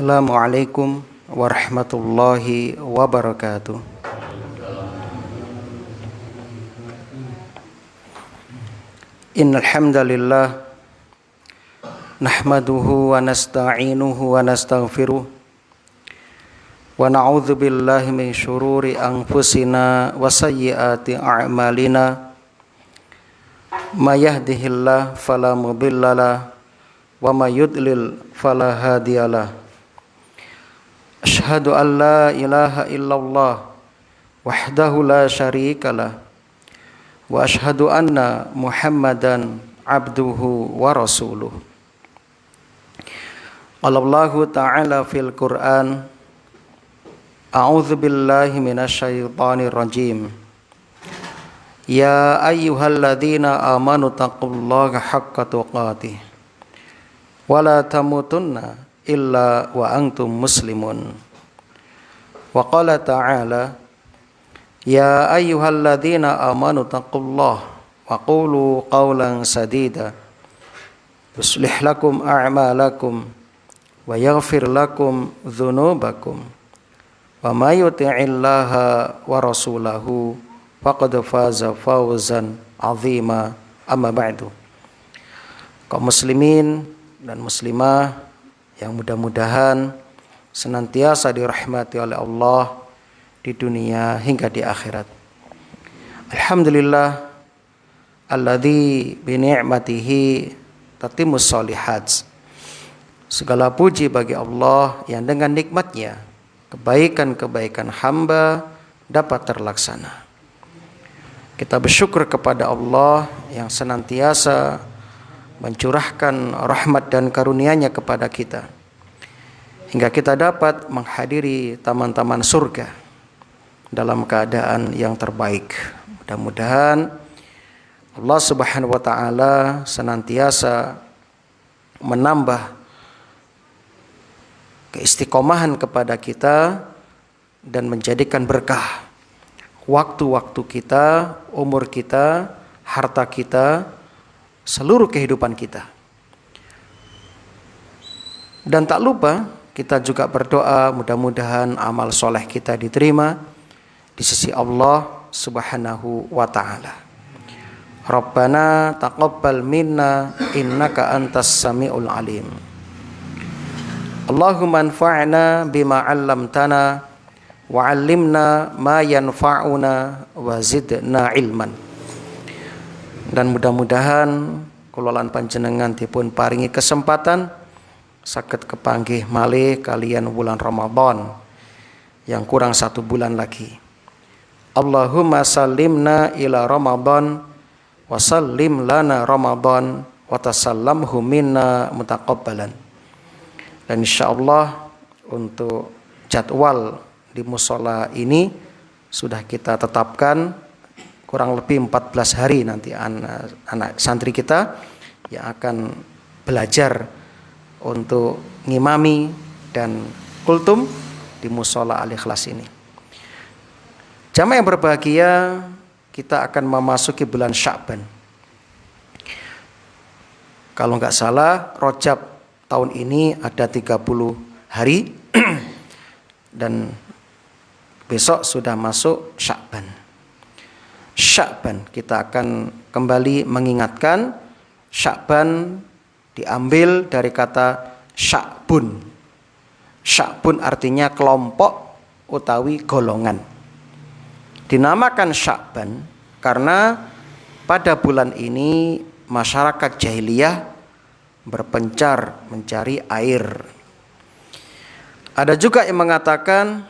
Assalamualaikum warahmatullahi wabarakatuh. Innal hamdalillah nahmaduhu wa nasta'inuhu wa nastaghfiruh wa na'udzu billahi min syururi anfusina wa sayyiati a'malina. May yahdihillahu fala mudhillalah wa may yudlil fala hadiyalah. Asyhadu an la ilaha illallah wahdahu la syarikalah wa asyhadu anna Muhammadan abduhu wa rasuluh. Allahu ta'ala fil Qur'an, a'udzu billahi minasyaitonir rajim. Ya ayyuhalladzina amanu taqullaha haqqa tuqatih wa la tamutunna illa wa antum muslimun. Wa qala ta'ala, ya ayyuhalladzina amanu taqullaha wa qulu qawlan sadida yuslih lakum a'malakum wa yaghfir lakum dhunubakum wa may yuti'illaha wa rasulahu faqad faza fawzan 'azima. Amma ba'du. Kaum muslimin dan muslimah yang mudah-mudahan senantiasa dirahmati oleh Allah di dunia hingga di akhirat. Alhamdulillah alladzi bi ni'matihi tatimmus shalihat. Segala puji bagi Allah yang dengan nikmatnya kebaikan-kebaikan hamba dapat terlaksana. Kita bersyukur kepada Allah yang senantiasa mencurahkan rahmat dan karunia-Nya kepada kita hingga kita dapat menghadiri taman-taman surga dalam keadaan yang terbaik. Mudah-mudahan Allah Subhanahu wa taala senantiasa menambah keistiqomahan kepada kita dan menjadikan berkah waktu-waktu kita, umur kita, harta kita, seluruh kehidupan kita. Dan tak lupa kita juga berdoa mudah-mudahan amal soleh kita diterima di sisi Allah Subhanahu wa ta'ala. Rabbana taqabbal minna innaka antas sami'ul alim. Allahumma anfa'na bima 'allamtana wa 'allimna ma yanfa'una wa zidna ilman. Dan mudah-mudahan kulolan panjenengan dipun paringi kesempatan saged kepanggih malih kalian bulan Ramadan yang kurang 1 bulan lagi. Allahumma sallimna ila Ramadan wa sallim lana Ramadan wa tasallamhu minna mutaqabbalan. Dan insyaallah untuk jadwal di mushola ini sudah kita tetapkan kurang lebih 14 hari nanti anak santri kita yang akan belajar untuk ngimami dan kultum di mushola Al-Ikhlas ini. Jamaah yang berbahagia, kita akan memasuki bulan Sya'ban. Kalau nggak salah, Rajab tahun ini ada 30 hari dan besok sudah masuk Sya'ban. Sya'ban, kita akan kembali mengingatkan Sya'ban diambil dari kata sya'bun. Sya'bun artinya kelompok utawi golongan. Dinamakan Sya'ban karena pada bulan ini masyarakat jahiliyah berpencar mencari air. Ada juga yang mengatakan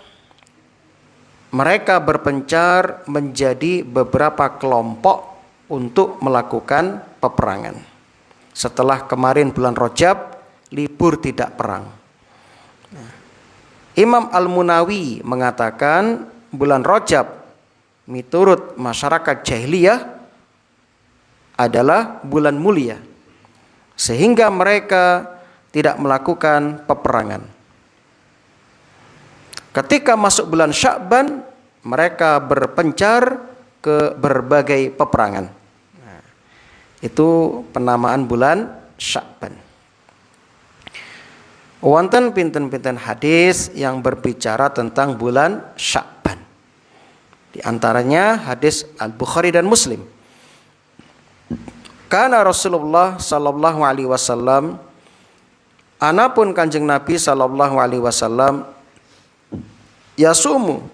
mereka berpencar menjadi beberapa kelompok untuk melakukan peperangan. Setelah kemarin bulan Rajab, libur tidak perang. Imam Al-Munawi mengatakan bulan Rajab miturut masyarakat jahiliyah adalah bulan mulia, sehingga mereka tidak melakukan peperangan. Ketika masuk bulan Sya'ban, mereka berpencar ke berbagai peperangan. Itu penamaan bulan Sya'ban. Wonten pinten-pinten hadis yang berbicara tentang bulan Sya'ban. Di antaranya hadis Al-Bukhari dan Muslim. Karena Rasulullah sallallahu alaihi wasallam, anapun Kanjeng Nabi sallallahu alaihi wasallam, yasumu,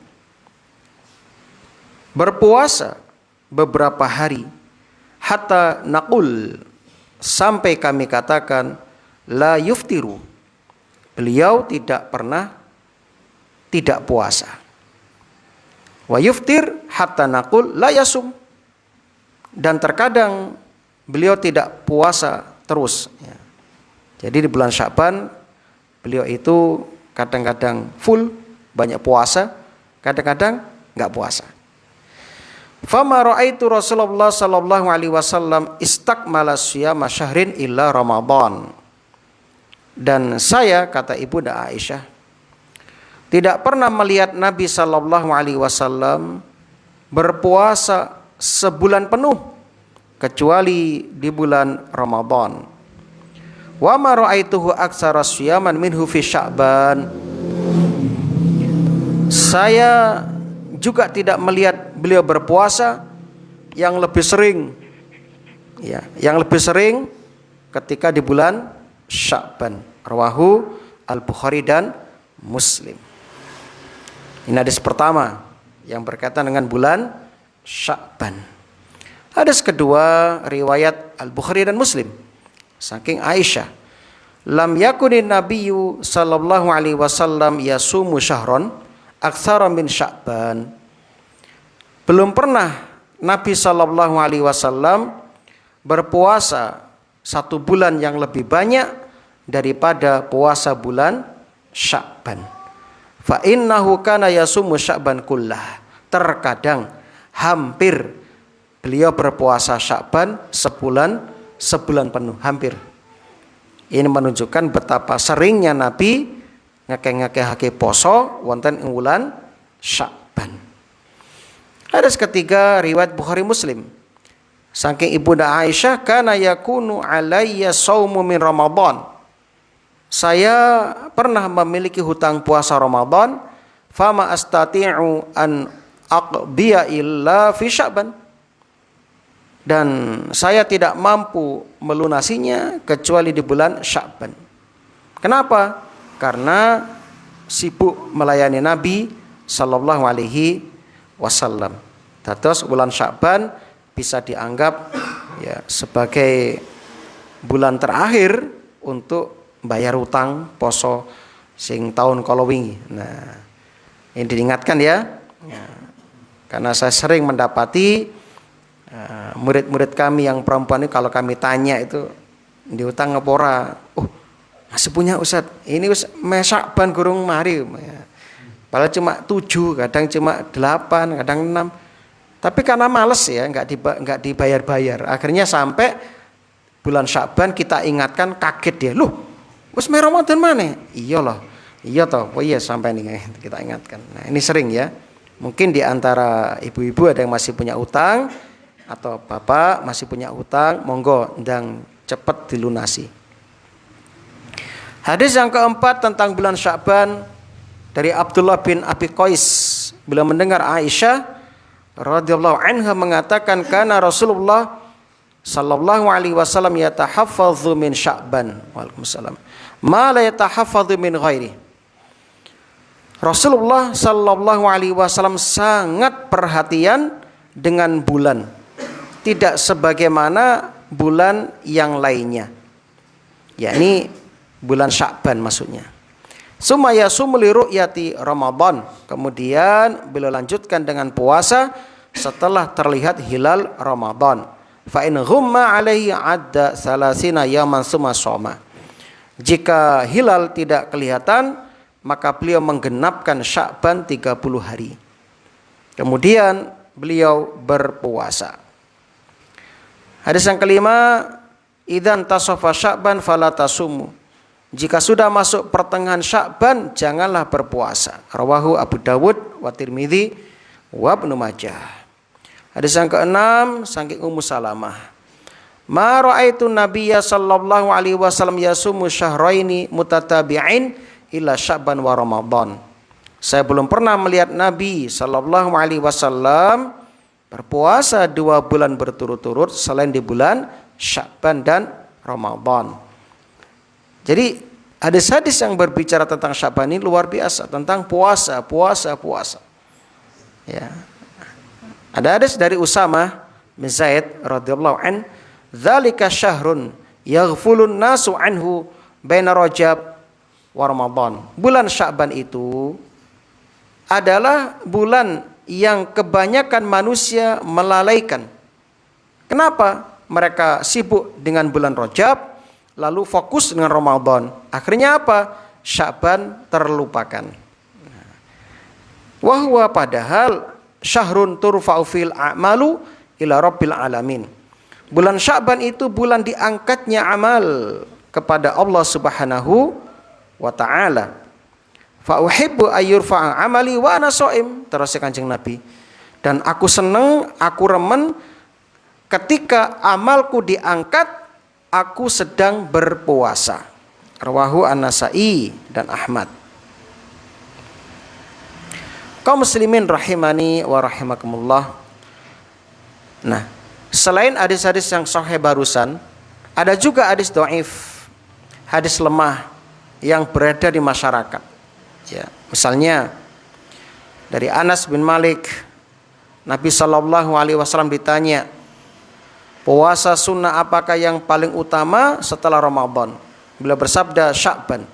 berpuasa beberapa hari, hatta naqul, sampai kami katakan, la yuftiru, beliau tidak pernah tidak puasa. Wa yuftir hatta naqul la yasum, dan terkadang beliau tidak puasa terus. Jadi di bulan Sya'ban beliau itu kadang-kadang full, banyak puasa, kadang-kadang enggak puasa. Fama ra'aitu Rasulullah sallallahu alaihi wasallam istakmala siyama syahrin illa Ramadan. Dan saya, kata Ibunda Aisyah, tidak pernah melihat Nabi sallallahu alaihi wasallam berpuasa sebulan penuh kecuali di bulan Ramadan. Wa ma ra'aituhu aktsara siyaman minhu fi Sya'ban. Saya juga tidak melihat beliau berpuasa yang lebih sering, yang lebih sering ketika di bulan Sya'ban. Rawahu Al-Bukhari dan Muslim. Ini hadis pertama yang berkaitan dengan bulan Sya'ban. Hadis kedua riwayat Al-Bukhari dan Muslim, saking Aisyah, lam yakunin nabiyyu sallallahu alaihi wasallam yasumu syahron aktsara min Sya'ban. Belum pernah Nabi sallallahu alaihi wasallam berpuasa satu bulan yang lebih banyak daripada puasa bulan Sya'ban. Fa innahu kana yasumu Sya'ban kullah. Terkadang hampir beliau berpuasa Sya'ban sebulan penuh, hampir. Ini menunjukkan betapa seringnya Nabi ngekeh-ngekehake poso wonten ing wulan Sya'ban. Hadis ketiga riwayat Bukhari Muslim, saking Ibunda Aisyah, kana yakunu alayya saumu min Ramadan. Saya pernah memiliki hutang puasa Ramadan, fama astati'u an aqdiya illa fi Sya'ban. Dan saya tidak mampu melunasinya kecuali di bulan Sya'ban. Kenapa? Karena sibuk melayani Nabi sallallahu alaihi wasallam. Dados bulan Sya'ban bisa dianggap sebagai bulan terakhir untuk bayar utang poso sing tahun kala wingi. Nah, ini diingatkan ya. Karena saya sering mendapati murid-murid kami yang perempuan ini, kalau kami tanya itu diutang apa ora? Oh, masih punya Ustaz. Ini Sya'ban gurung mari. Padahal cuma 7, kadang cuma 8, kadang 6. Tapi karena males ya, enggak dibayar-bayar. Akhirnya sampai bulan Sya'ban kita ingatkan, kaget dia. Loh, wis Ramadan mana? Iya loh. Iya toh. Oh iya, sampai nih kita ingatkan. Nah, ini sering ya. Mungkin di antara ibu-ibu ada yang masih punya utang, atau bapak masih punya utang, monggo ndang cepat dilunasi. Hadis yang keempat tentang bulan Sya'ban dari Abdullah bin Abi Qais. Bila mendengar Aisyah radhiyallahu anha mengatakan, kana Rasulullah sallallahu alaihi wasallam yatahaffadzu min Sya'ban. Waalaikumsalam. Ma la yatahaffadzu min ghairi. Rasulullah sallallahu alaihi wasallam sangat perhatian dengan bulan, tidak sebagaimana bulan yang lainnya, yakni bulan Sya'ban maksudnya. Summa yasumu li ru'yati Ramadan. Kemudian beliau lanjutkan dengan puasa setelah terlihat hilal Ramadan. Fa in ghumma alaihi adda salasina yaman summa shoma. Jika hilal tidak kelihatan, maka beliau menggenapkan Sya'ban 30 hari. Kemudian beliau berpuasa. Hadis yang kelima, idzan tasafa Sya'ban fala tasumu. Jika sudah masuk pertengahan Sya'ban, janganlah berpuasa. Rawahu Abu Dawud wa Tirmidzi wa Ibnu Majah. Hadis yang keenam, saking Ummu Salamah. Ma ra'aitu nabiyya sallallahu alaihi wasallam yasumu syahraini mutatabi'ain illa Sya'ban wa Ramadan. Saya belum pernah melihat Nabi sallallahu alaihi wasallam berpuasa 2 bulan berturut-turut selain di bulan Sya'ban dan Ramadan. Jadi hadis-hadis yang berbicara tentang Sya'ban ini luar biasa, tentang puasa. Ya. Ada hadis dari Usamah bin Zaid radhiyallahu an, "Dzalika syahrun yaghfulun nasu anhu baina Rajab wa Ramadan." Bulan Sya'ban itu adalah bulan yang kebanyakan manusia melalaikan. Kenapa? Mereka sibuk dengan bulan Rajab, lalu fokus dengan Ramadan. Akhirnya apa? Sya'ban terlupakan. Wahwa padahal syahrun turfa'u fil a'malu ila rabbil alamin. Bulan Sya'ban itu bulan diangkatnya amal kepada Allah Subhanahu wa taala. Fa uhibbu ayyurfa'a amali wa ana shaim, terus Kanjeng Nabi. Dan aku senang, aku remen ketika amalku diangkat aku sedang berpuasa. Rawahu An-Nasa'i dan Ahmad. Kaum muslimin rahimani wa rahimakumullah. Nah, selain hadis-hadis yang sahih barusan, ada juga hadis dhaif, hadis lemah yang berada di masyarakat. Ya, misalnya dari Anas bin Malik, Nabi sallallahu alaihi wasallam ditanya, puasa sunnah apakah yang paling utama setelah Ramadan? Beliau bersabda Sya'ban,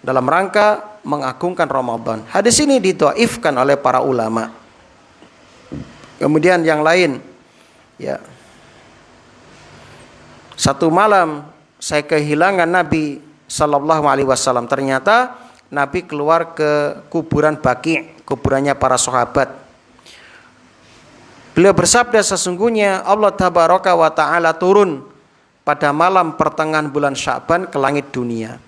dalam rangka mengagungkan Ramadan. Hadis ini didhaifkan oleh para ulama. Kemudian yang lain, ya, satu malam saya kehilangan Nabi sallallahu alaihi wasallam. Ternyata Nabi keluar ke kuburan Baqi', kuburannya para sahabat. Beliau bersabda, sesungguhnya Allah tabaraka wa ta'ala turun pada malam pertengahan bulan Sya'ban ke langit dunia,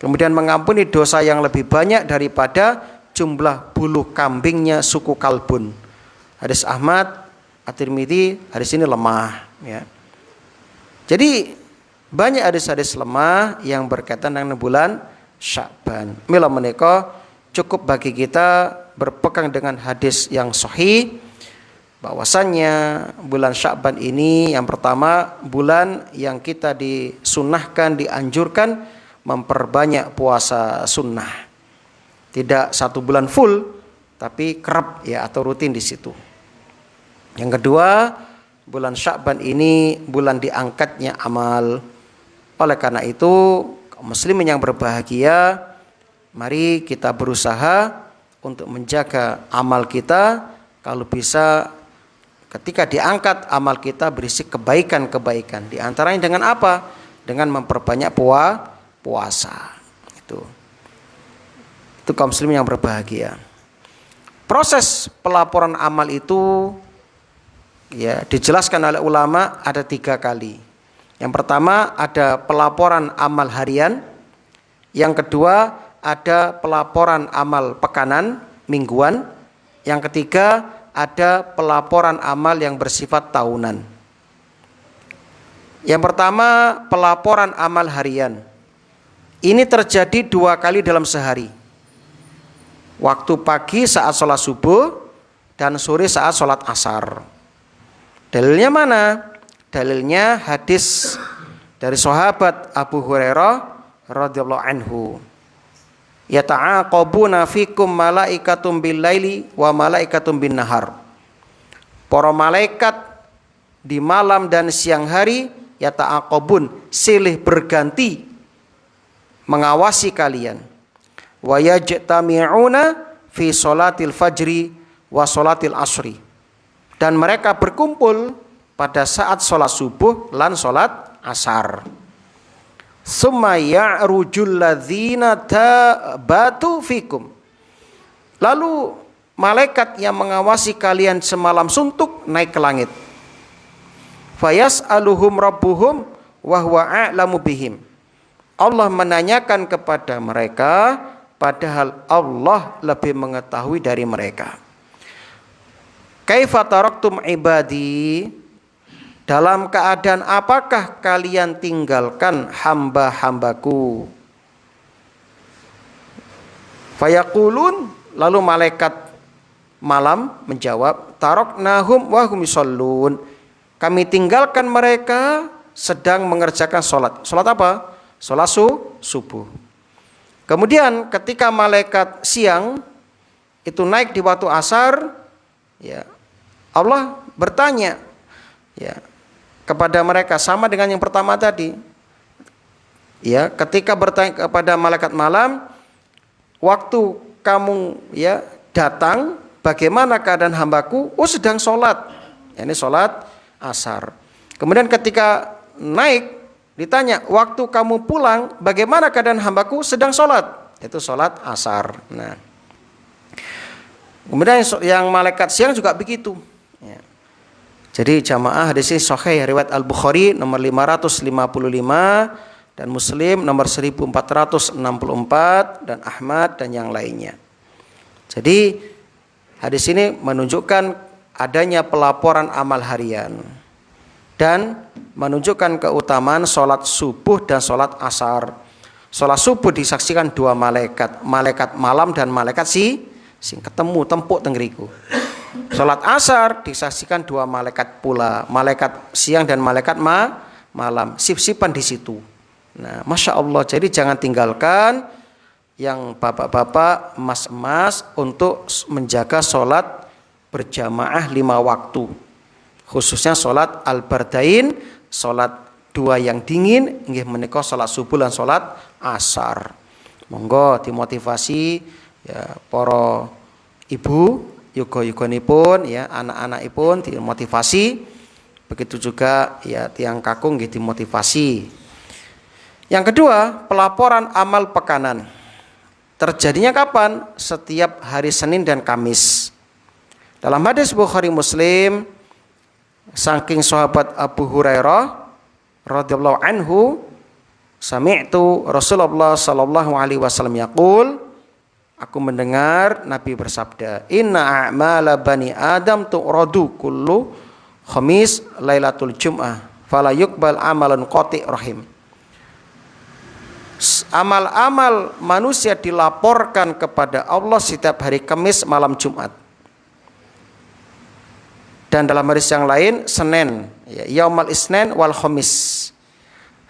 kemudian mengampuni dosa yang lebih banyak daripada jumlah bulu kambingnya suku Kalbun. Hadis Ahmad, At-Tirmidzi, hadis ini lemah, ya. Jadi banyak hadis-hadis lemah yang berkaitan dengan bulan Sya'ban. Mila menika cukup bagi kita berpegang dengan hadis yang sahih, bahwasannya bulan Sya'ban ini yang pertama bulan yang kita disunnahkan, dianjurkan memperbanyak puasa sunnah. Tidak 1 bulan full, tapi kerap ya, atau rutin di situ. Yang kedua, bulan Sya'ban ini bulan diangkatnya amal. Oleh karena itu, kaum muslimin yang berbahagia, mari kita berusaha untuk menjaga amal kita. Kalau bisa ketika diangkat amal kita berisi kebaikan-kebaikan. Di antaranya dengan apa? Dengan memperbanyak puasa. Itu kaum muslimin yang berbahagia. Proses pelaporan amal itu ya dijelaskan oleh ulama ada 3 kali. Yang pertama ada pelaporan amal harian, yang kedua ada pelaporan amal pekanan, mingguan, yang ketiga ada pelaporan amal yang bersifat tahunan. Yang pertama pelaporan amal harian. Ini terjadi 2 kali dalam sehari. Waktu pagi saat sholat subuh dan sore saat sholat asar. Dalilnya mana? Dalilnya hadis dari sahabat Abu Hurairah radhiyallahu anhu. Yata'aqabuna fikum malaikatum bil laili wa malaikatum bin nahar. Para malaikat di malam dan siang hari yata'aqabun, silih berganti mengawasi kalian. Wa yajtami'una fi sholatil fajri wa sholatil asri. Dan mereka berkumpul pada saat sholat subuh lan sholat asar. Summa ya'rujul ladzina tabatu fikum. Lalu malaikat yang mengawasi kalian semalam suntuk naik ke langit. Fayas'aluhum rabbuhum wa huwa a'lamu bihim. Allah menanyakan kepada mereka padahal Allah lebih mengetahui dari mereka. Kaifa taraktum ibadi? dalam keadaan apakah kalian tinggalkan hamba-hambaku? Fayaqulun, lalu malaikat malam menjawab, taraknahum wa hum yushollun. Kami tinggalkan mereka sedang mengerjakan sholat. Sholat apa? Sholat subuh. Kemudian ketika malaikat siang itu naik di waktu asar, ya, Allah bertanya, ya, kepada mereka sama dengan yang pertama tadi. Ya, ketika bertanya kepada malaikat malam, waktu kamu, ya, datang, bagaimana keadaan hambaku? Oh, sedang sholat. Ya, ini sholat asar. Kemudian ketika naik ditanya, waktu kamu pulang, bagaimana keadaan hambaku? Sedang sholat. Itu sholat asar. Nah, kemudian yang malaikat siang juga begitu. Ya. Jadi jamaah hadis ini sahih, riwayat Al-Bukhari nomor 555 dan Muslim nomor 1464 dan Ahmad dan yang lainnya. Jadi hadis ini menunjukkan adanya pelaporan amal harian dan menunjukkan keutamaan sholat subuh dan sholat asar. Sholat subuh disaksikan dua malaikat, malaikat malam dan malaikat sing ketemu tempuk tenggeriku. Sholat asar disaksikan dua malaikat pula, malaikat siang dan malaikat malam, sip-sipan di situ. Nah, masya Allah, jadi jangan tinggalkan yang bapak-bapak, emas-emas untuk menjaga sholat berjamaah 5 waktu. Khususnya sholat al-bardain, sholat dua yang dingin, nggih menika sholat subuh dan sholat asar. Monggo dimotivasi ya para ibu, yoga-yoganipun, ya anak-anakipun dimotivasi. Begitu juga ya tiang kakung nggih dimotivasi. Yang kedua, pelaporan amal pekanan. Terjadinya kapan? Setiap hari Senin dan Kamis. Dalam hadis Bukhari Muslim, saking sahabat Abu Hurairah radhiyallahu anhu, sami'tu Rasulullah sallallahu alaihi wasallam yaqul, aku mendengar Nabi bersabda, inna a'mala bani Adam tu'radu kullu khamis lailatul jum'ah fala yuqbal amalan qati' rahim. Amal-amal manusia dilaporkan kepada Allah setiap hari Kamis malam Jumat. Dan dalam hadis yang lain Senin, ya, yaumal isnin wal khamis,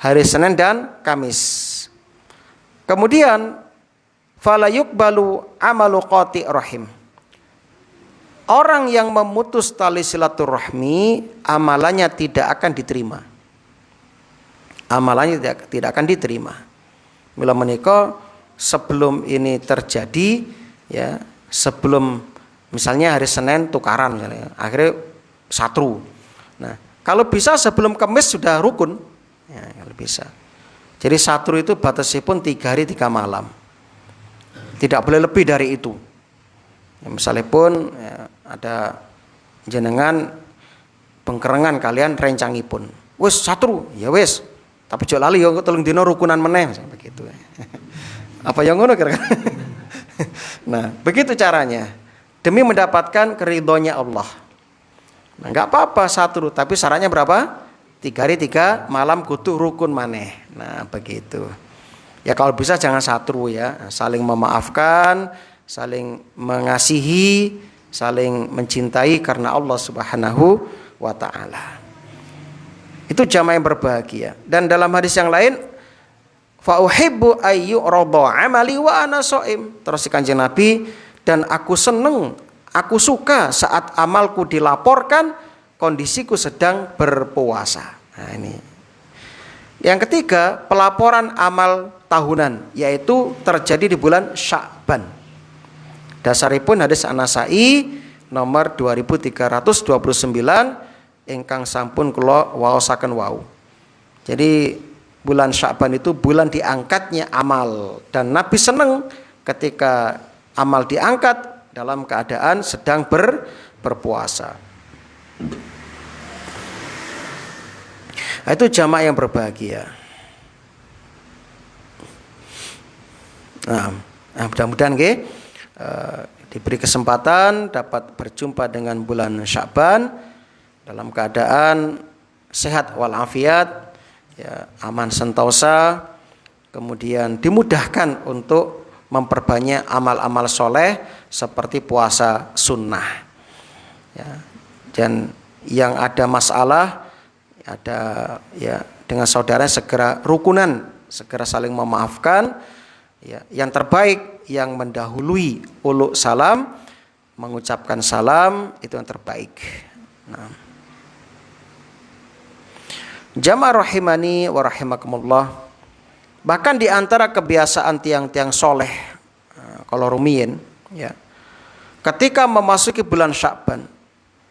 hari Senin dan Kamis. Kemudian fala yuqbalu amalu qati' rahim. Orang yang memutus tali silaturahmi, amalannya tidak akan diterima. Amalannya tidak akan diterima. Mula menika sebelum ini terjadi, ya, sebelum misalnya hari Senin tukaran misalnya, akhirnya satru. Nah, kalau bisa sebelum Kamis sudah rukun, ya, kalau bisa. Jadi satru itu batasnya pun 3 hari 3 malam. Tidak boleh lebih dari itu. Ya, misalnya pun ya, ada jenengan pengkerengan kalian rencangipun, wes satru, ya wes. Tapi jok lali yo telung dino rukunan meneh begitu. Apa yang ngono kira-kira? Nah, begitu caranya. Demi mendapatkan keridhonya Allah. Nah, enggak apa-apa satu, tapi syaratnya berapa? 3 hari 3 malam kudu rukun maneh. Nah, begitu. Ya kalau bisa jangan satu ya, saling memaafkan, saling mengasihi, saling mencintai karena Allah Subhanahu wa taala. Itu jamaah yang berbahagia. Dan dalam hadis yang lain, fa uhibbu ayyurada amali wa ana shaim. Terus Kanjeng Nabi, dan aku seneng, aku suka saat amalku dilaporkan kondisiku sedang berpuasa. Nah, ini. Yang ketiga, pelaporan amal tahunan, yaitu terjadi di bulan Sya'ban. Dasaripun hadis An-Nasa'i nomor 2329 ingkang sampun kula waosaken wau. Jadi bulan Sya'ban itu bulan diangkatnya amal, dan Nabi senang ketika amal diangkat dalam keadaan sedang berpuasa. Nah, itu jamaah yang berbahagia. Nah mudah-mudahan diberi kesempatan dapat berjumpa dengan bulan Sya'ban dalam keadaan sehat walafiat, ya, aman sentosa, kemudian dimudahkan untuk memperbanyak amal-amal soleh seperti puasa sunnah. Ya, dan yang ada masalah, ada ya dengan saudara segera rukunan, segera saling memaafkan. Ya, yang terbaik yang mendahului uluk salam, mengucapkan salam itu yang terbaik. Nah. Jamaah rahimani wa rahimakumullah. Bahkan di antara kebiasaan tiang-tiang soleh, kalau rumiyin, ya, ketika memasuki bulan Sya'ban,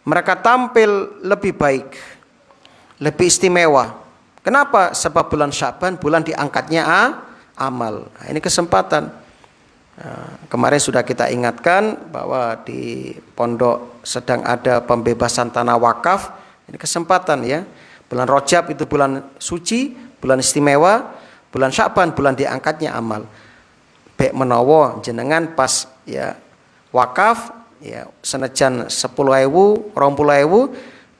mereka tampil lebih baik, lebih istimewa. Kenapa? Sebab bulan Sya'ban bulan diangkatnya amal. Nah, ini kesempatan. Kemarin sudah kita ingatkan bahwa di pondok sedang ada pembebasan tanah wakaf. Ini kesempatan ya. Bulan Rajab itu bulan suci, bulan istimewa. Bulan Sya'ban bulan diangkatnya amal. Bek menawa jenengan pas ya wakaf ya senajan 10.000, 20.000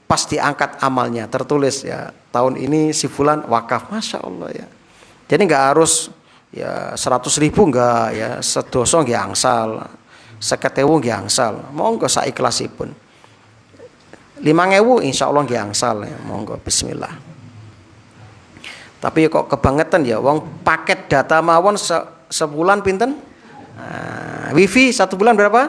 pas diangkat amalnya tertulis ya tahun ini si fulan wakaf, masya Allah ya. Jadi nggak harus ya 100.000 enggak ya, sedoso nggih angsal, 50.000 nggih angsal, monggo saikhlasipun. 5.000 insyaallah nggih angsal ya, monggo bismillah. Tapi kok kebangetan ya, wong paket data mawon sebulan pinten? Wifi satu bulan berapa?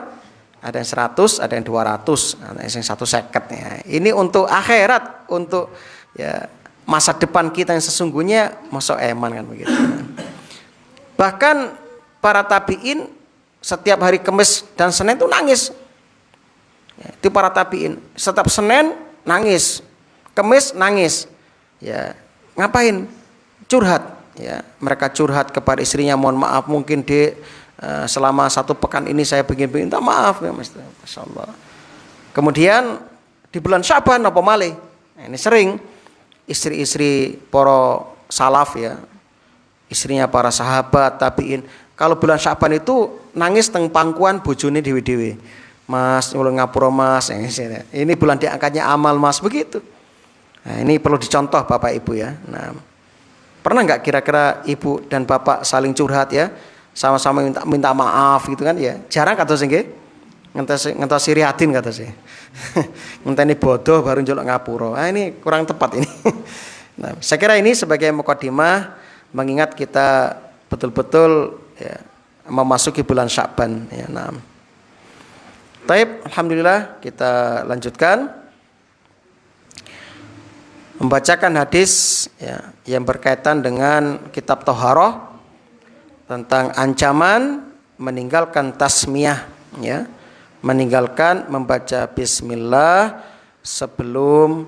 Ada yang 100, ada yang 200, ada yang 150 ya. Ini untuk akhirat, untuk ya masa depan kita yang sesungguhnya, masa eman kan begitu. Bahkan para tabiin setiap hari Kamis dan Senin itu nangis. Ya, itu para tabiin, setiap Senin nangis, Kamis nangis. Ya, ngapain? Curhat ya, mereka curhat kepada istrinya, mohon maaf mungkin selama 1 pekan ini saya begini-begini, minta maaf ya Mas. Masyaallah. Kemudian di bulan Sya'ban apa malih? Nah, ini sering istri-istri para salaf ya, istrinya para sahabat tabiin, kalau bulan Sya'ban itu nangis teng pangkuan bojone dewe-dewe. Mas nyuwun ngapura Mas, ini bulan diangkatnya amal Mas, begitu. Nah, ini perlu dicontoh Bapak Ibu ya. Nah, pernah nggak kira-kira ibu dan bapak saling curhat ya, sama-sama minta maaf gitu kan ya? Jarang kata sih, ngentos siriatin kata sih, ngenteni bodoh baru njaluk ngapura. Ah, ini kurang tepat ini. Nah, saya kira ini sebagai mukadimah mengingat kita betul-betul ya, memasuki bulan Sya'ban. Ya, nah. Taib, alhamdulillah kita lanjutkan. Membacakan hadis ya, yang berkaitan dengan kitab Thaharah tentang ancaman meninggalkan tasmiyah ya, meninggalkan membaca bismillah sebelum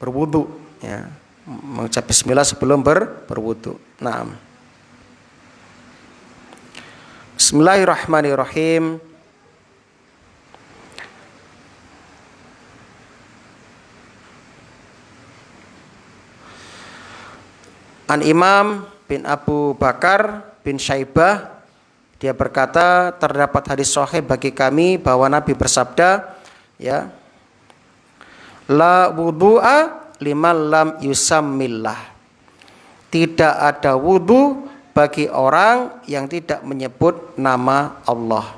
berwudu ya, mengucap bismillah sebelum berwudu. Naam. Bismillahirrahmanirrahim. An Imam bin Abu Bakar bin Syaibah, dia berkata, terdapat hadis sahih bagi kami bahwa Nabi bersabda ya, la wudu'a liman lam yusammillah, tidak ada wudu bagi orang yang tidak menyebut nama Allah.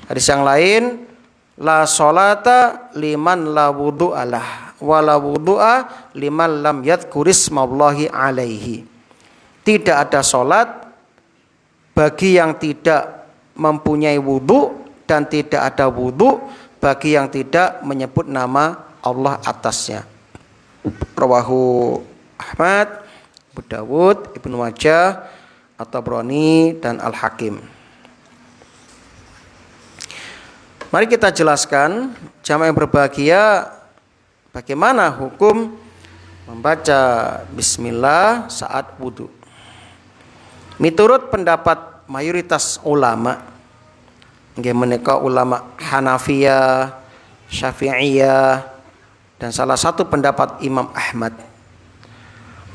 Hadis yang lain, la sholata liman la wudu'alah wala wudu'a liman lam yadhkurismallahi alaihi. Tidak ada sholat bagi yang tidak mempunyai wudu, dan tidak ada wudu bagi yang tidak menyebut nama Allah atasnya. Rawahu Ahmad, Abu Dawud, Ibnu Majah, At-Tabrani dan Al-Hakim. Mari kita jelaskan jamaah yang berbahagia, bagaimana hukum membaca bismillah saat wudu. Miturut pendapat mayoritas ulama, nggih menika ulama Hanafiyah, Syafi'iyah, dan salah satu pendapat Imam Ahmad,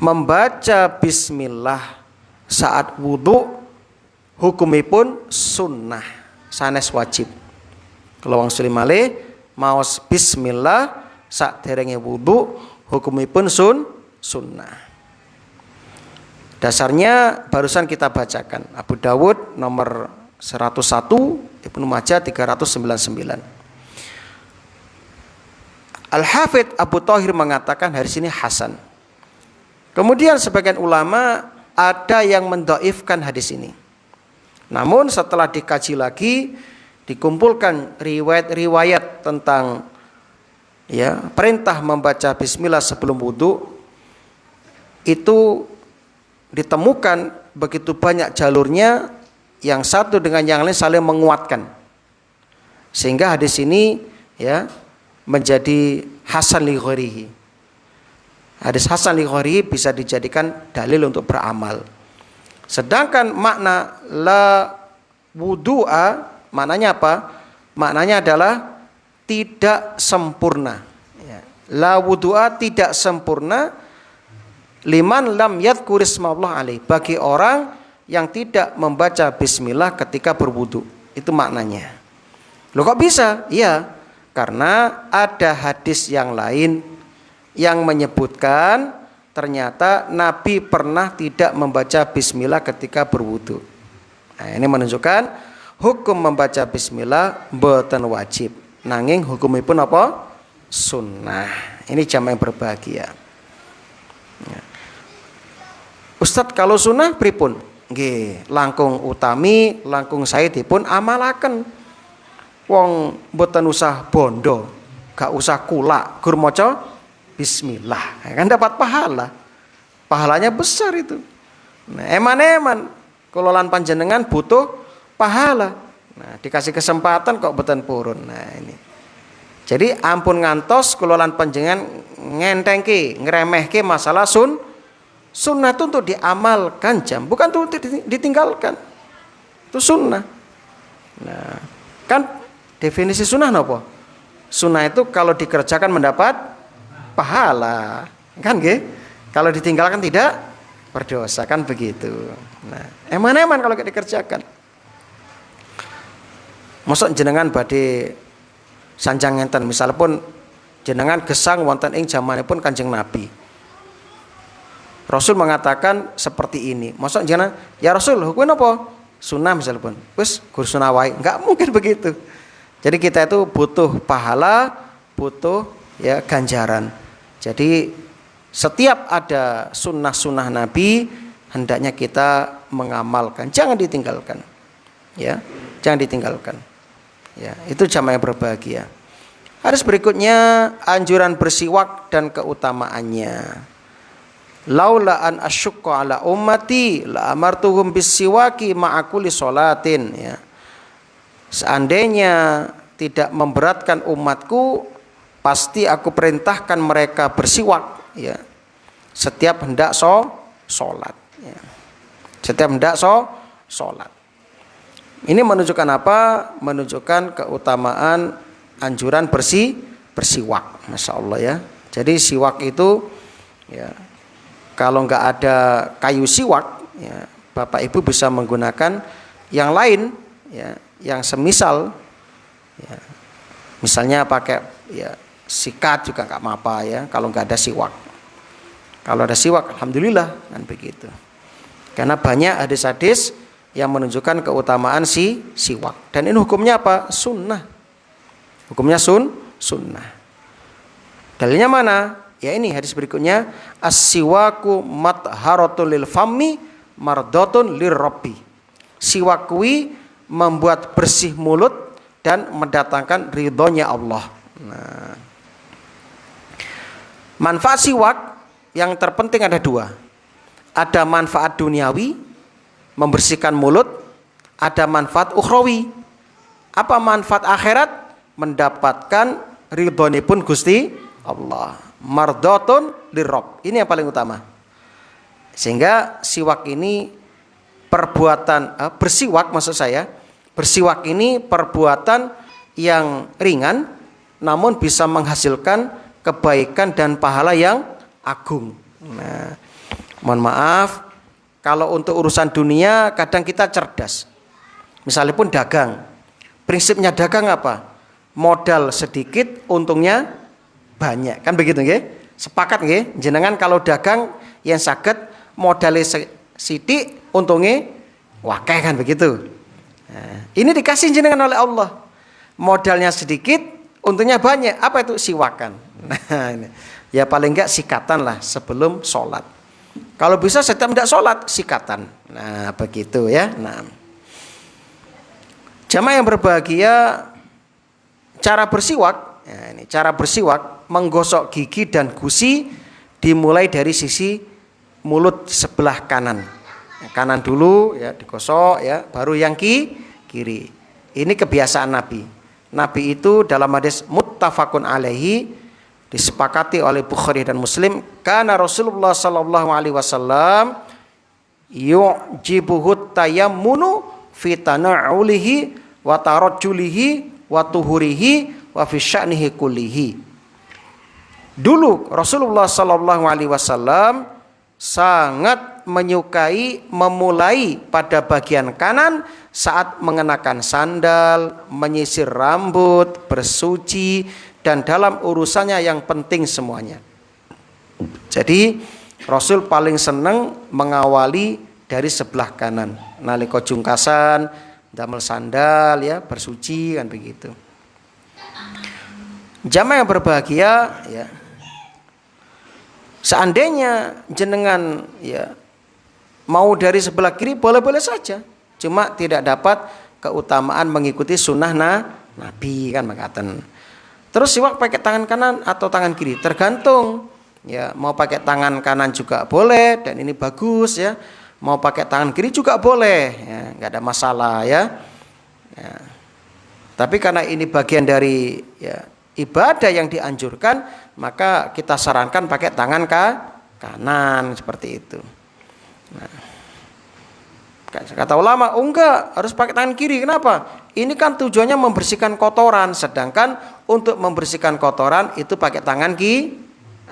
membaca bismillah saat wudu hukumipun sunnah sanes wajib. Kalau wong muslim malih maos bismillah sakderenge wudu hukumipun sunnah. Dasarnya barusan kita bacakan Abu Dawud nomor 101, Ibnu Majah 399. Al-Hafidz Abu Thahir mengatakan hadis ini hasan. Kemudian sebagian ulama ada yang mendhaifkan hadis ini. Namun setelah dikaji lagi, dikumpulkan riwayat-riwayat tentang perintah membaca bismillah sebelum wudu, itu ditemukan begitu banyak jalurnya, yang satu dengan yang lain saling menguatkan, sehingga hadis ini menjadi hasan li ghairihi. Hadis hasan li ghairihi bisa dijadikan dalil untuk beramal. Sedangkan makna la wudu'a, maknanya apa? Maknanya adalah tidak sempurna. La wudu'a tidak sempurna liman lam yadhkur ismallah alaih, bagi orang yang tidak membaca bismillah ketika berwudu. Itu maknanya. Loh kok bisa? Iya, karena ada hadis yang lain yang menyebutkan ternyata Nabi pernah tidak membaca bismillah ketika berwudu. Nah, ini menunjukkan hukum membaca bismillah boten wajib, nanging hukumipun apa? Sunnah. Ini jamaah yang berbahagia. Ustadz, kalau sunnah pripun? Nggih, langkung utami, langkung saedipun amalaken. Wong mboten usah bondo, gak usah kulak, gur maca bismillah. Kan dapat pahala. Pahalanya besar itu. Nah, eman-eman kula lan panjenengan butuh pahala. Nah, dikasih kesempatan kok mboten purun. Nah, ini. Jadi ampun ngantos kula lan panjenengan ngentengke, ngremehke masalah sunnah itu untuk diamalkan bukan untuk ditinggalkan. Itu sunnah. Nah, kan definisi sunnah apa? Sunnah itu kalau dikerjakan mendapat pahala, kan nggih? Kalau ditinggalkan tidak berdosa, kan begitu. Nah, eman-eman kalau dikerjakan. Mosok jenengan badhe sanjang ngenten, misalipun jenengan gesang wonten ing jamanipun Kanjeng Nabi. Rasul mengatakan seperti ini. Maksud jangan, ya Rasul, hukumnya apa? Sunnah misalnya pun. Wis gur sunah wae. Enggak mungkin begitu. Jadi kita itu butuh pahala, butuh ganjaran. Jadi setiap ada sunnah-sunnah Nabi hendaknya kita mengamalkan, jangan ditinggalkan. Ya, jangan ditinggalkan. Ya, itu jamaah yang berbahagia. Hadis berikutnya anjuran bersiwak dan keutamaannya. Laula an asyqa ala ummati la amartuhum bisiwaki ma'a kulli sholatin, Seandainya tidak memberatkan umatku, pasti aku perintahkan mereka bersiwak, setiap hendak sholat, setiap hendak sholat. Ini menunjukkan apa? Menunjukkan keutamaan anjuran bersiwak, masya Allah ya. Jadi siwak itu kalau nggak ada kayu siwak, Bapak Ibu bisa menggunakan yang lain, yang semisal, misalnya pakai sikat juga nggak apa-apa kalau nggak ada siwak. Kalau ada siwak, alhamdulillah, kan begitu. Karena banyak hadis-hadis yang menunjukkan keutamaan siwak. Dan ini hukumnya apa? Sunnah. Hukumnya sunnah. Dalilnya mana? Ya ini hadis berikutnya, as-siwaku mathharatul lil fammi mardatun lirabbi. Siwak kuwi membuat bersih mulut dan mendatangkan ridhonya Allah. Nah, manfaat siwak yang terpenting ada dua. Ada manfaat duniawi, membersihkan mulut, ada manfaat ukhrawi. Apa manfaat akhirat? Mendapatkan ridhonipun Gusti Allah. Mardatun lirabb. Ini yang paling utama. Sehingga siwak ini perbuatan bersiwak, maksud saya, bersiwak ini perbuatan yang ringan namun bisa menghasilkan kebaikan dan pahala yang agung. Nah, mohon maaf kalau untuk urusan dunia kadang kita cerdas. Misalnya pun dagang. Prinsipnya dagang apa? Modal sedikit, untungnya banyak, kan begitu nggih? Sepakat nggih, jenengan kalau dagang yang saged modalnya sithik, untungnya wakeh kan begitu. Nah, ini dikasih jenengan oleh Allah. Modalnya sedikit, untungnya banyak. Apa itu? Siwakan. Nah, ini. Ya paling enggak sikatan lah sebelum sholat. Kalau bisa setiap tidak sholat, sikatan. Nah begitu ya. Nah, jamaah yang berbahagia, cara bersiwak, ya ini cara bersiwak, menggosok gigi dan gusi dimulai dari sisi mulut sebelah kanan. Kanan dulu ya digosok ya, baru yang kiri. Ini kebiasaan Nabi. Nabi itu dalam hadis muttafaqun alaihi disepakati oleh Bukhari dan Muslim, karena Rasulullah sallallahu alaihi wasallam yu'jibuhu tayammunu fi tana'ulihi wa tarajjulihi wa tuhurihi wa fi sya'nihi kullihi. Dulu Rasulullah sallallahu alaihi wasallam sangat menyukai memulai pada bagian kanan saat mengenakan sandal, menyisir rambut, bersuci, dan dalam urusannya yang penting semuanya. Jadi Rasul paling senang mengawali dari sebelah kanan. Nalika jungkasan, damel sandal ya, bersuci kan begitu. Jamaah yang berbahagia ya. Seandainya jenengan ya mau dari sebelah kiri boleh-boleh saja. Cuma tidak dapat keutamaan mengikuti sunnah Nabi kan mengatakan. Terus siwak pakai tangan kanan atau tangan kiri tergantung ya, mau pakai tangan kanan juga boleh dan ini bagus ya, mau pakai tangan kiri juga boleh ya, nggak ada masalah ya. Tapi karena ini bagian dari ya, ibadah yang dianjurkan, maka kita sarankan pakai tangan kanan seperti itu. Nah, kata ulama, oh enggak, harus pakai tangan kiri. Kenapa? Ini kan tujuannya membersihkan kotoran, sedangkan untuk membersihkan kotoran itu pakai tangan kiri.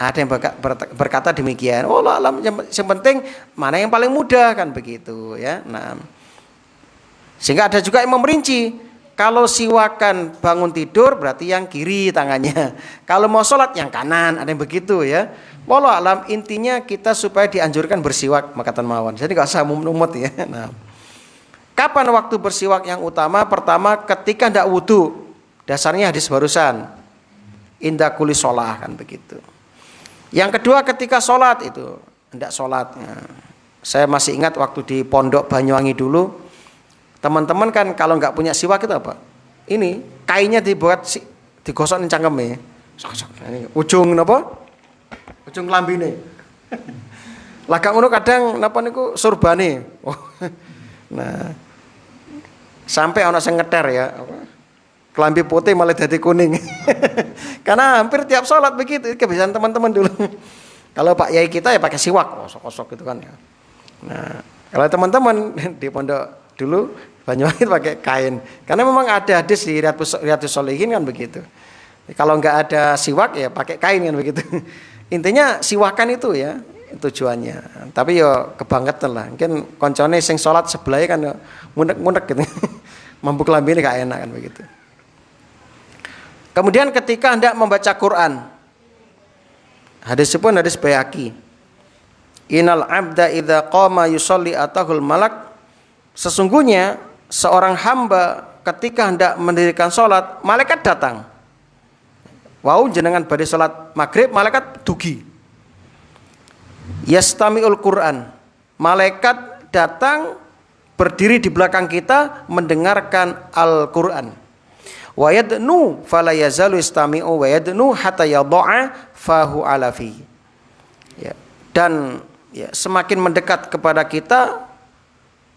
Ada yang berkata demikian. Oh alam, yang penting mana yang paling mudah kan begitu ya. Nah, sehingga ada juga yang memerinci. Kalau siwakan bangun tidur berarti yang kiri tangannya. Kalau mau sholat yang kanan, ada yang begitu ya. Wallahu alam, intinya kita supaya dianjurkan bersiwak makatan mawon. Jadi nggak usah mumut ya. Nah, kapan waktu bersiwak yang utama? Pertama ketika hendak wudu. Dasarnya hadis barusan. Inda kulli sholah kan begitu. Yang kedua ketika sholat itu hendak sholat. Nah, saya masih ingat waktu di Pondok Banyuwangi dulu. Teman-teman kan kalau nggak punya siwak itu apa? Ini kainnya dibuat digosok cangkeme. Ini ujung apa? Ujung lambine. Lagak ngono kadang napa niku surbane. Nah, sampai ana sing ngeter ya, kelambi putih malah jadi kuning. Karena hampir tiap sholat begitu, kebiasaan teman-teman dulu. Kalau Pak Yai kita ya pakai siwak, kosok-kosok gitu kan ya. Nah, kalau teman-teman di pondok dulu Banyuwangi pakai kain. Karena memang ada hadis di Riyadhus Shalihin kan begitu. Kalau nggak ada siwak ya pakai kain kan begitu. Intinya siwakan itu ya tujuannya. Tapi yo kebangetan lah. Mungkin koncone sing sholat sebelahnya kan munek-munek gitu. Mampu kelambine gak enak kan begitu. Kemudian ketika hendak membaca Quran. Hadis pun hadis Baihaqi. Innal abda idza qama yusolli atahul malak. Sesungguhnya seorang hamba ketika hendak mendirikan sholat, malaikat datang. Wau jenengan badhe sholat maghrib, malaikat dugi. Yastami'ul Quran. Malaikat datang berdiri di belakang kita mendengarkan Al-Quran. Wa yadnu fala yazalu yastami'u wa yadnu hatta yadha'a fahu ala fi. Ya, dan ya, semakin mendekat kepada kita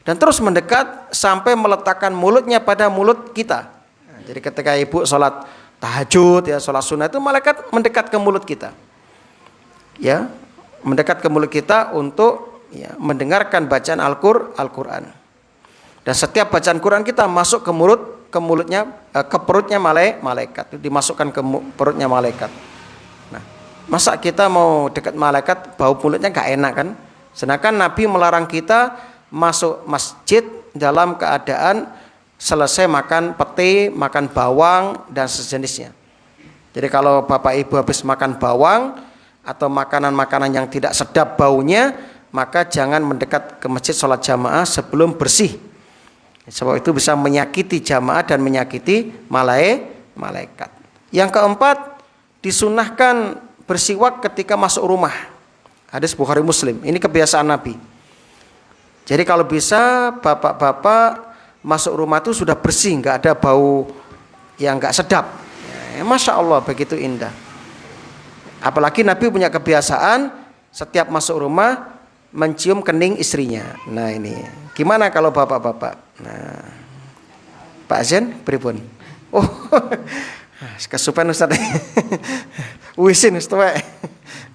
dan terus mendekat sampai meletakkan mulutnya pada mulut kita. Nah, jadi ketika ibu sholat tahajud ya, sholat sunnah itu malaikat mendekat ke mulut kita. Ya, mendekat ke mulut kita untuk ya, mendengarkan bacaan Al-Quran. Dan setiap bacaan Quran kita masuk ke mulutnya, ke perutnya malaikat, dimasukkan ke perutnya malaikat. Nah, masa kita mau dekat malaikat bau mulutnya gak enak kan? Sedangkan Nabi melarang kita masuk masjid dalam keadaan selesai makan pete, makan bawang dan sejenisnya. Jadi kalau bapak ibu habis makan bawang atau makanan-makanan yang tidak sedap baunya, maka jangan mendekat ke masjid sholat jamaah sebelum bersih. Sebab itu bisa menyakiti jamaah dan menyakiti malaikat. Yang keempat, disunahkan bersiwak ketika masuk rumah. Hadis Bukhari Muslim. Ini kebiasaan Nabi. Jadi kalau bisa bapak-bapak masuk rumah itu sudah bersih, nggak ada bau yang nggak sedap. Masya Allah, begitu indah. Apalagi Nabi punya kebiasaan setiap masuk rumah mencium kening istrinya. Nah ini, gimana kalau bapak-bapak? Nah, Pak Zen, pripun? Oh, kesupen Ustaz. Wisin Ustaz.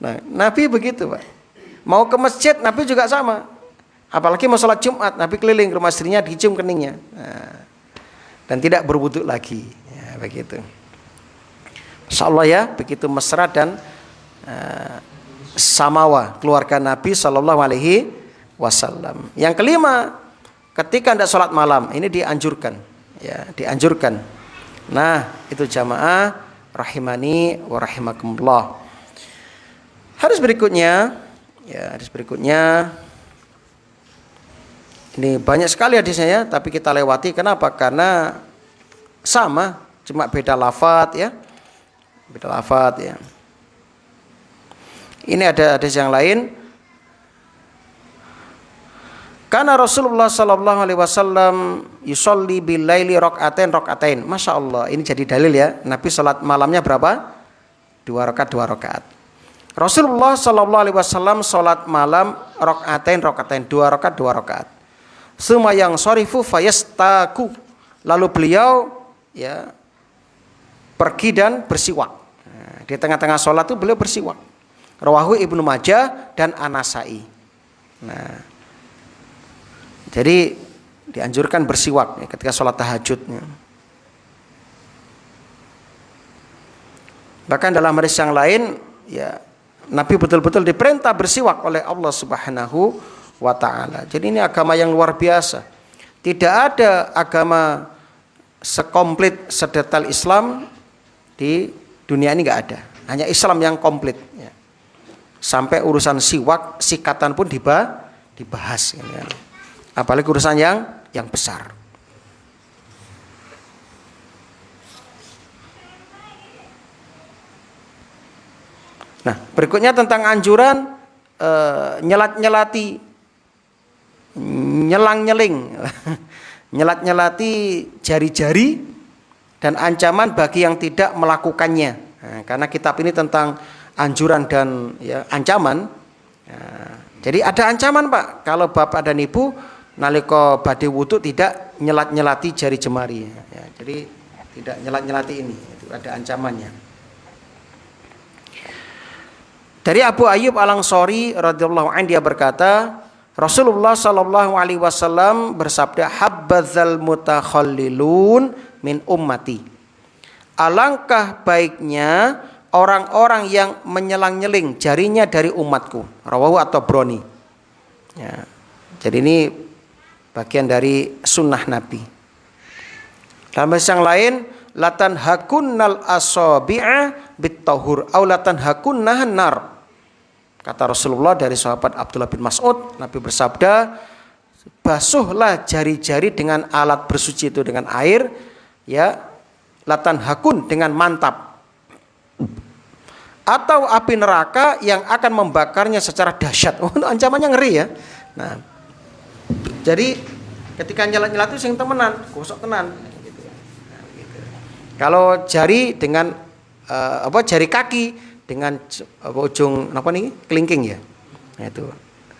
Nah, Nabi begitu, Pak. Mau ke masjid, Nabi juga sama. Apalagi mau sholat Jumat, Nabi keliling ke rumah istrinya, dicium keningnya. Nah, dan tidak berwudu lagi. Ya, begitu. Masya Allah ya, begitu mesra dan samawa keluarga Nabi Shallallahu Alaihi Wasallam. Yang kelima, ketika hendak sholat malam, ini dianjurkan, ya, dianjurkan. Nah, itu jamaah rahimani wa rahimakumullah. Hadis berikutnya, ya, hadis berikutnya. Ini banyak sekali hadisnya ya, tapi kita lewati. Kenapa? Karena sama, cuma beda lafadz ya. Beda lafadz ya. Ini ada hadis yang lain. Karena Rasulullah sallallahu alaihi wasallam yusolli bil laili rakaatain. Masya Allah, ini jadi dalil ya. Nabi salat malamnya berapa? 2 rakaat. Rasulullah sallallahu alaihi wasallam salat malam rakaatain, 2 rakaat. Suma yang sharifu fayastaku. Lalu beliau ya pergi dan bersiwak. Nah, di tengah-tengah salat itu beliau bersiwak. Rawahu Ibnu Majah dan An-Nasa'i. Nah, jadi dianjurkan bersiwak ya, ketika sholat tahajudnya. Bahkan dalam hadis yang lain, ya Nabi betul-betul diperintah bersiwak oleh Allah Subhanahu wa Ta'ala. Jadi ini agama yang luar biasa. Tidak ada agama sekomplit sedetail Islam di dunia ini, nggak ada. Hanya Islam yang komplit. Ya. Sampai urusan siwak, sikatan pun dibahas. Ya. Apalagi urusan yang besar. Nah, berikutnya tentang anjuran nyelat-nyelati, nyelang-nyeling, nyelat-nyelati jari-jari dan ancaman bagi yang tidak melakukannya. Nah, karena kitab ini tentang anjuran dan ya, ancaman. Nah, jadi ada ancaman Pak, kalau bapak dan ibu nalika badhe wudu tidak nyelat-nyelati jari jemari. Ya, jadi tidak nyelat-nyelati ini, itu ada ancamannya. Dari Abu Ayyub Al-Ansari radhiyallahu anhu dia berkata, Rasulullah sallallahu alaihi wasallam bersabda, "Habbadzal mutakhallilun min ummati." Alangkah baiknya orang-orang yang menyelang-nyeling jarinya dari umatku. Rawahu at-Tabrani. Ya. Jadi ini bagian dari sunnah Nabi. Dalam hadis yang lain, latan hakunnal asabi'a bitahur aw latan hakunnahan nar. Kata Rasulullah dari sahabat Abdullah bin Mas'ud, Nabi bersabda, basuhlah jari-jari dengan alat bersuci itu dengan air, ya, latan hakun dengan mantap. Atau api neraka yang akan membakarnya secara dahsyat. Oh, ancamannya ngeri ya. Nah, jadi ketika nyelat-nyelat itu sing temenan, gosok tenan. Gitu. Nah, gitu. Kalau jari dengan jari kaki dengan ujung apa nih kelingking ya. Nah, itu.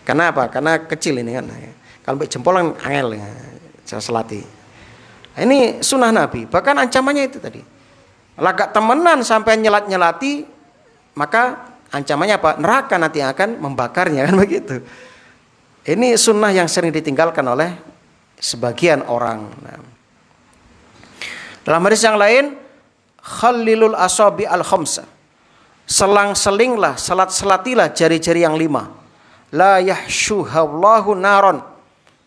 Karena apa? Karena kecil ini kan. Kalau jempol kan angel ya, selati. Nah, ini sunnah Nabi. Bahkan ancamannya itu tadi. Lagak temenan sampai nyelat-nyelati, maka ancamannya apa? Neraka nanti akan membakarnya kan begitu. Ini sunnah yang sering ditinggalkan oleh sebagian orang. Nah. Dalam hadis yang lain, khallilul asabi al-khamsa. Selang-selinglah, selat-selatilah jari-jari yang 5. La yahsyuhallahu naron.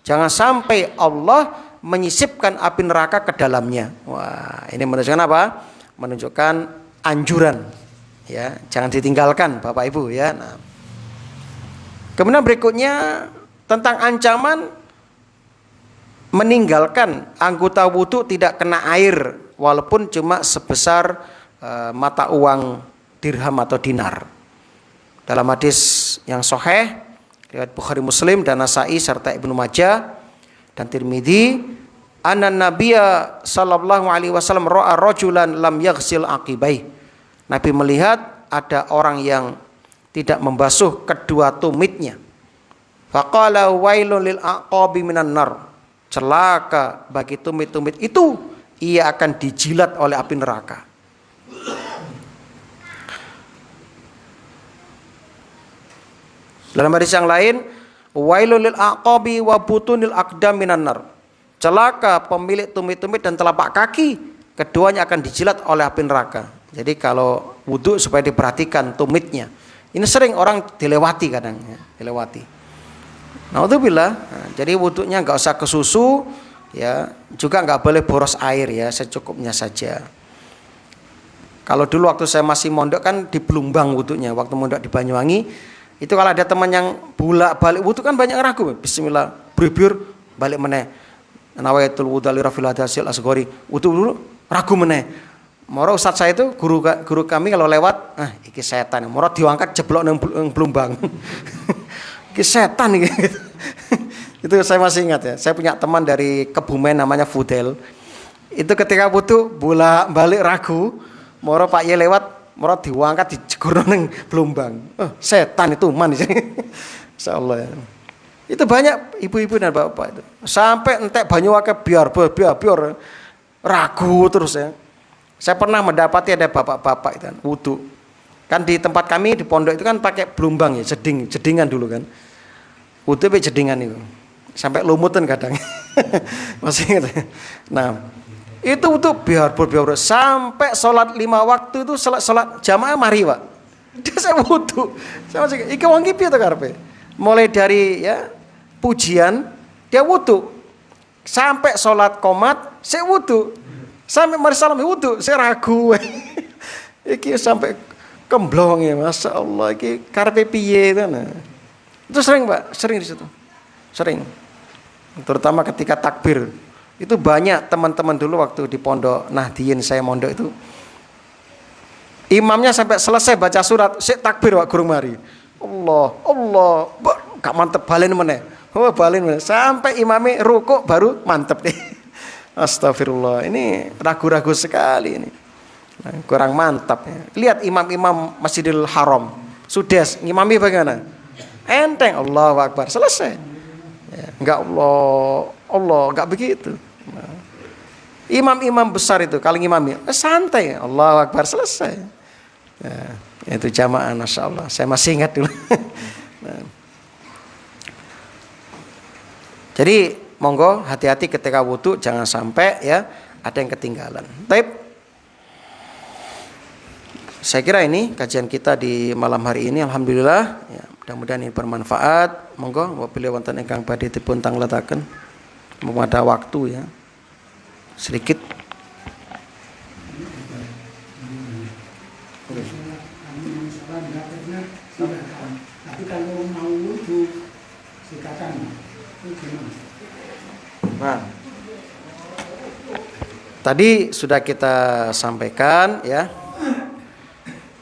Jangan sampai Allah menyisipkan api neraka ke dalamnya. Wah, ini menunjukkan apa? Menunjukkan anjuran. Ya, jangan ditinggalkan Bapak Ibu ya. Nah, kemudian berikutnya tentang ancaman meninggalkan anggota wudhu tidak kena air walaupun cuma sebesar mata uang dirham atau dinar. Dalam hadis yang sahih riwayat Bukhari Muslim dan Nasai serta Ibnu Majah dan Tirmidzi, anna nabiyya sallallahu alaihi wasallam ra'a rajulan lam yaghsil aqibai. Nabi melihat ada orang yang tidak membasuh kedua tumitnya. Faqala wailun lil aqabi minan nar. Celaka bagi tumit-tumit itu, ia akan dijilat oleh api neraka. Dalam hadis yang lain, wailul lil aqabi wa butunil aqdam minan nar. Celaka pemilik tumit-tumit dan telapak kaki, keduanya akan dijilat oleh api neraka. Jadi kalau wudhu supaya diperhatikan tumitnya. Ini sering orang dilewati kadang ya, dilewati. Naudzubillah. Nah, jadi wudhunya nggak usah ke susu, ya, juga nggak boleh boros air ya, secukupnya saja. Kalau dulu waktu saya masih mondok kan di Blumbang wudhunya, waktu mondok di Banyuwangi, itu kalau ada teman yang bolak-balik wudhu kan banyak ragu. Bismillah, bribir, balik meneh. Nawaitul wudhu li rafil hadasil asghari. Wudhu dulu, ragu meneh. Moro ustaz saya itu guru kami kalau lewat, iki setan. Moro diangkat jeblok nang Blumbang. Iki setan iki. Itu saya masih ingat ya. Saya punya teman dari Kebumen namanya Fudel. Itu ketika wudhu bolak-balik ragu, moro Pak Ye lewat, moro diangkat dijegur nang Blumbang. Setan itu man. Insyaallah ya. Itu banyak ibu-ibu dan bapak itu. Sampai entek banyu akeh biar ragu terus ya. Saya pernah mendapati ada bapak-bapak itu kan wudhu. Kan di tempat kami di pondok itu kan pakai Blumbang ya, jedingan dulu kan. Wudhu pakai jedingan itu. Sampai lumutan kadang. Masih ingat. Nah, itu wudhu biar sampai sholat 5 waktu itu sholat jamaah mari, Pak. Dia saya wudhu. Saya masih iki wong iki piye to karepe? Mulai dari ya pujian dia wudhu. Sampai sholat qomat saya wudhu. Sampai mari salam wudhu, saya ragu. Iki sampai kemblong ya, Masya Allah. Iki karepe piye itu. Nah. Itu sering Pak, sering di situ. Sering. Terutama ketika takbir. Itu banyak teman-teman dulu waktu di pondok Nahdien saya mondok itu. Imamnya sampai selesai baca surat, saya takbir Pak gurung mari. Allah, gak mantep balen meneh. Balen meneh. Sampai imamnya rukuk baru mantep deh. Astagfirullah, ini ragu-ragu sekali ini. Nah, kurang mantap ya. Lihat imam-imam Masjidil Haram, Sudes, ngimami bagaimana? Enteng, Allahu Akbar, selesai. Ya, enggak Allah, enggak begitu. Nah, imam-imam besar itu kalau ngimami, santai, Allahu Akbar, selesai. Ya, itu jamaah, Masya Allah. Saya masih ingat dulu. Nah. Jadi monggo hati-hati ketika wudhu, jangan sampai ya ada yang ketinggalan. Baik, saya kira ini kajian kita di malam hari ini. Alhamdulillah, ya, mudah-mudahan ini bermanfaat. Monggo, wabillahi wonten ingkang badhe dipun tangletaken, ada waktu ya sedikit. Tapi kalau mau wudhu silakan. Nah, tadi sudah kita sampaikan ya,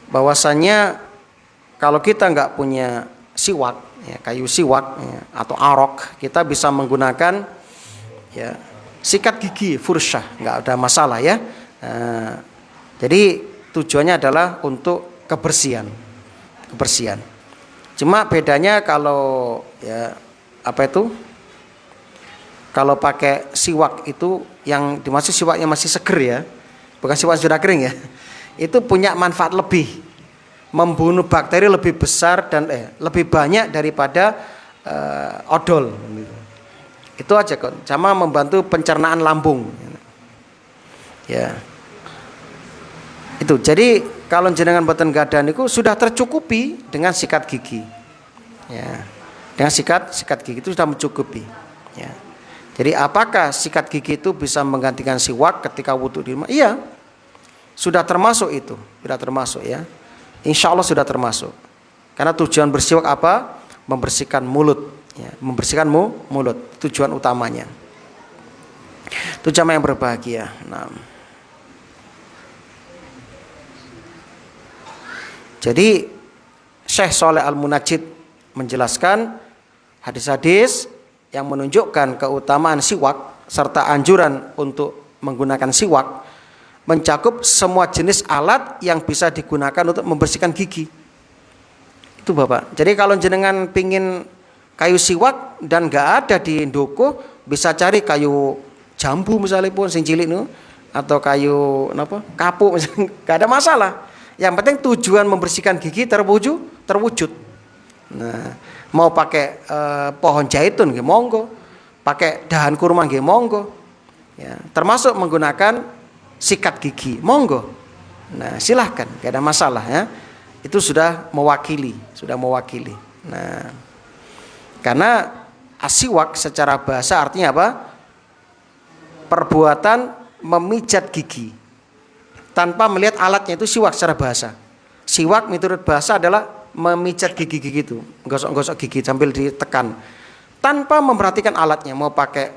bahwasannya kalau kita nggak punya siwak, ya, kayu siwak ya, atau arok, kita bisa menggunakan ya sikat gigi, fursyah, nggak ada masalah ya. Jadi tujuannya adalah untuk kebersihan. Cuma bedanya kalau ya apa itu? Kalau pakai siwak itu yang dimaksud siwaknya masih seger ya, bukan siwak sudah kering ya. Itu punya manfaat lebih, membunuh bakteri lebih besar dan lebih banyak daripada odol. Itu aja kok, sama membantu pencernaan lambung. Ya, itu. Jadi kalau jenengan boten gadan itu sudah tercukupi dengan sikat gigi. Ya, dengan sikat gigi itu sudah mencukupi. Ya. Jadi apakah sikat gigi itu bisa menggantikan siwak ketika wudhu di rumah? Iya, sudah termasuk itu, sudah termasuk ya. insya Allah sudah termasuk. Karena tujuan bersiwak apa? Membersihkan mulut, ya, membersihkan mulut, tujuan utamanya. Itu jamaah yang berbahagia. Nah. Jadi Syekh Shalih Al-Munajjid menjelaskan hadis-hadis yang menunjukkan keutamaan siwak serta anjuran untuk menggunakan siwak mencakup semua jenis alat yang bisa digunakan untuk membersihkan gigi. Itu Bapak. Jadi kalau jenengan pingin kayu siwak dan nggak ada di Ndoko, bisa cari kayu jambu misalnya pun sing cilik nu, atau kayu apa? Kapuk misalnya, nggak ada masalah. Yang penting tujuan membersihkan gigi terwujud. Nah, mau pakai pohon zaitun nggih monggo, pakai dahan kurma nggih monggo. Ya, termasuk menggunakan sikat gigi, monggo. Nah, silahkan, nggak ada masalah ya. Itu sudah mewakili. Nah, karena asiwak secara bahasa artinya apa? Perbuatan memijat gigi tanpa melihat alatnya, itu siwak secara bahasa. Siwak menurut bahasa adalah memijat gigi-gigi itu, gosok-gosok gigi sambil ditekan tanpa memperhatikan alatnya, mau pakai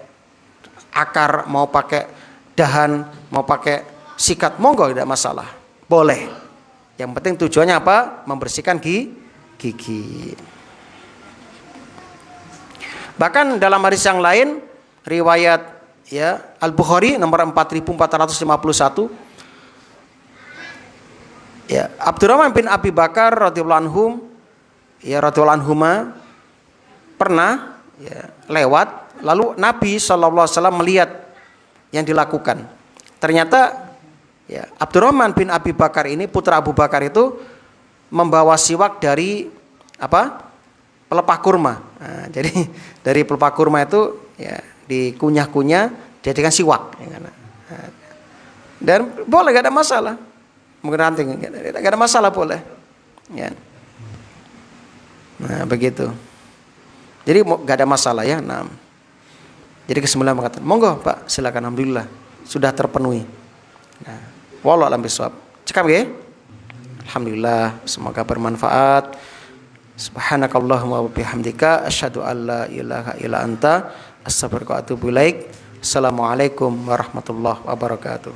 akar, mau pakai dahan, mau pakai sikat, monggo, tidak masalah, boleh. Yang penting tujuannya apa? Membersihkan gigi. Bahkan dalam hadis yang lain riwayat ya Al-Bukhari nomor 4451, ya, Abdurrahman bin Abi Bakar radhiyallahu anhuma pernah ya, lewat, lalu Nabi SAW melihat yang dilakukan. Ternyata ya, Abdurrahman bin Abi Bakar ini, putra Abu Bakar itu membawa siwak dari apa? Pelepah kurma. Nah, jadi dari pelepah kurma itu ya dikunyah-kunyah jadikan siwak. Dan boleh, gak ada masalah. Mungkin ranting, gak ada masalah, boleh. Ya. Nah begitu. Jadi gak ada masalah ya. Nah, jadi kesembilan mengatakan, monggo Pak, silakan, alhamdulillah sudah terpenuhi. Nah, wallahu a'lam bishawab. Cekap ya. Alhamdulillah, semoga bermanfaat. Subhanakallahumma wa bihamdika asyhadu an la ilaha illa anta astaghfiruka wa atubu ilaik. Assalamualaikum warahmatullahi wabarakatuh.